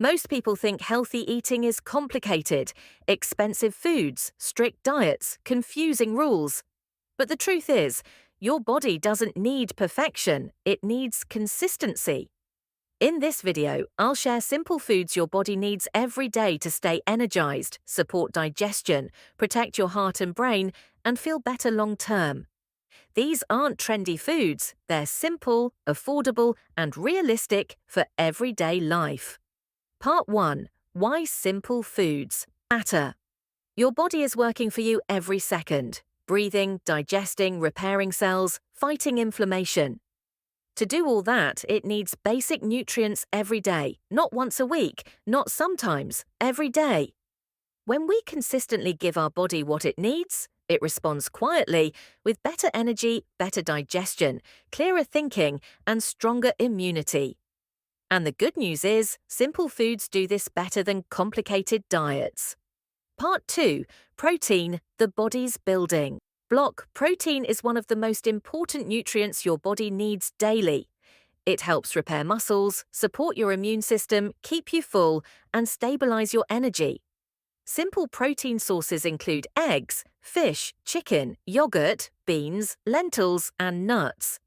Most people think healthy eating is complicated, expensive foods, strict diets, confusing rules. But the truth is, your body doesn't need perfection, it needs consistency. In this video, I'll share simple foods your body needs every day to stay energized, support digestion, protect your heart and brain, and feel better long term. These aren't trendy foods, they're simple, affordable, and realistic for everyday life. Part 1. Why simple foods matter. Your body is working for you every second, breathing, digesting, repairing cells, fighting inflammation. To do all that, it needs basic nutrients every day, not once a week, not sometimes, every day. When we consistently give our body what it needs, it responds quietly with better energy, better digestion, clearer thinking, and stronger immunity. And the good news is, simple foods do this better than complicated diets. Part 2. Protein, the body's building block. Protein is one of the most important nutrients your body needs daily. It helps repair muscles, support your immune system, keep you full, and stabilize your energy. Simple protein sources include eggs, fish, chicken, yogurt, beans, lentils, and nuts.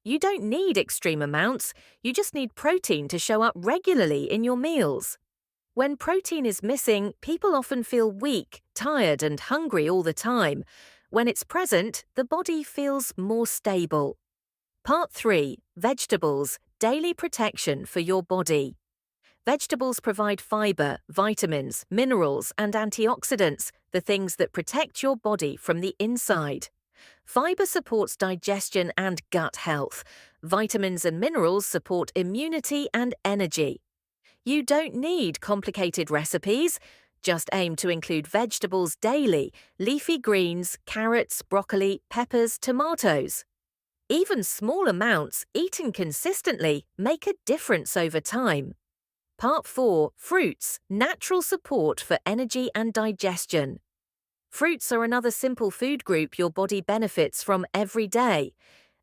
You don't need extreme amounts, you just need protein to show up regularly in your meals. When protein is missing, people often feel weak, tired, and hungry all the time. When it's present, the body feels more stable. Part 3. Vegetables, daily protection for your body. Vegetables provide fiber, vitamins, minerals, and antioxidants, the things that protect your body from the inside. Fiber supports digestion and gut health. Vitamins and minerals support immunity and energy. You don't need complicated recipes. Just aim to include vegetables daily, leafy greens, carrots, broccoli, peppers, tomatoes. Even small amounts, eaten consistently, make a difference over time. Part 4. Fruits, natural support for energy and digestion. Fruits are another simple food group your body benefits from every day.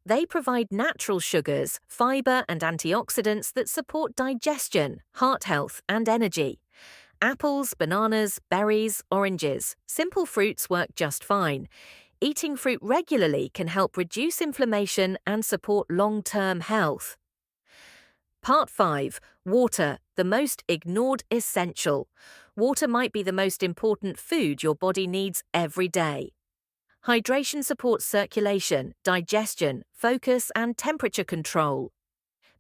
They provide natural sugars, fiber, and antioxidants that support digestion, heart health, and energy. Apples, bananas, berries, oranges. Simple fruits work just fine. Eating fruit regularly can help reduce inflammation and support long-term health. Part 5. Water, the most ignored essential. Water might be the most important food your body needs every day. Hydration supports circulation, digestion, focus, and temperature control.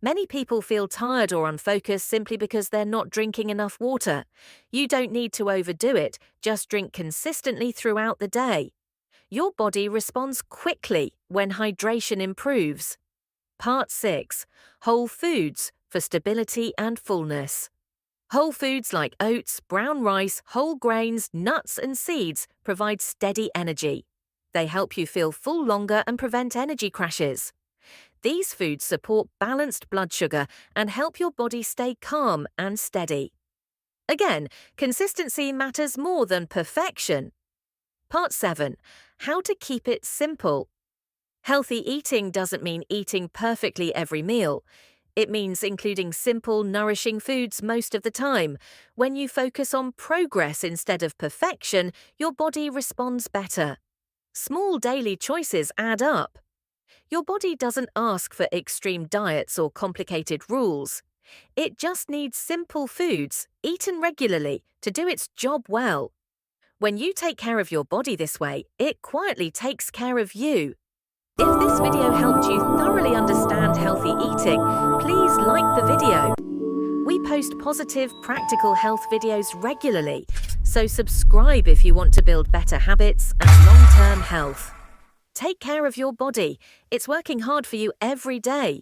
Many people feel tired or unfocused simply because they're not drinking enough water. You don't need to overdo it, just drink consistently throughout the day. Your body responds quickly when hydration improves. Part 6. Whole foods, for stability and fullness. Whole foods like oats, brown rice, whole grains, nuts, and seeds provide steady energy. They help you feel full longer and prevent energy crashes. These foods support balanced blood sugar and help your body stay calm and steady. Again, consistency matters more than perfection. Part 7. How to keep it simple. Healthy eating doesn't mean eating perfectly every meal. It means including simple, nourishing foods most of the time. When you focus on progress instead of perfection, your body responds better. Small daily choices add up. Your body doesn't ask for extreme diets or complicated rules. It just needs simple foods, eaten regularly, to do its job well. When you take care of your body this way, it quietly takes care of you. If this video helped you thoroughly understand healthy eating, please like the video. We post positive, practical health videos regularly, so subscribe if you want to build better habits and long-term health. Take care of your body. It's working hard for you every day.